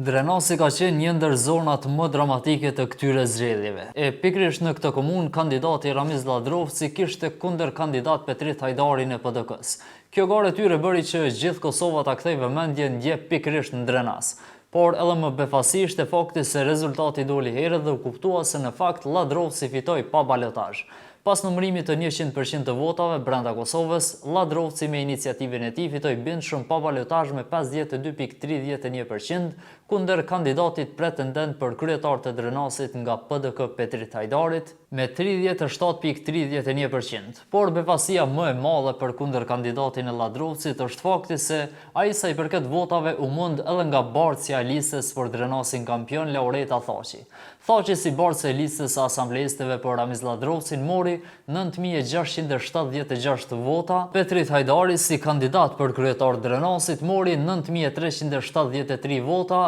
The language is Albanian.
Drenasi ka qenë një ndër zonat më dramatike të këtyre zgjedhjeve. Pikërisht në këtë komunë, kandidati Ramiz Ladrovci kishte kundër kandidat Petrit Hajdarin e PDK-s. Kjo garë e tyre bëri që gjithë Kosova ta kthej vëmendjen dje pikërisht në Drenas. Por edhe më befasisht e fakti se rezultati doli herët dhe u kuptua se në fakt Ladrovci fitoi pa balotazh. Pas numërimit të 100% të votave brenda Kosovës, Ladrovci me iniciativën e tij fitoi bindshëm pa balotazh me 52.31%, kundër kandidatit pretendent për kryetar të Drenasit nga PDK Petrit Hajdarit me 37.31%. Por befasia më e madhe për kundër kandidatin e Ladrovcit është fakti se ai sa i përket votave u mund edhe nga bartësja e listës për Drenasin kampion Laureta Thaqi. Thaqi si bartës e listës së asamblesteve për Ramiz Ladrovcin mori 9.676 vota, Petrit Hajdari si kandidat për kryetar Drenasit mori 9.373 vota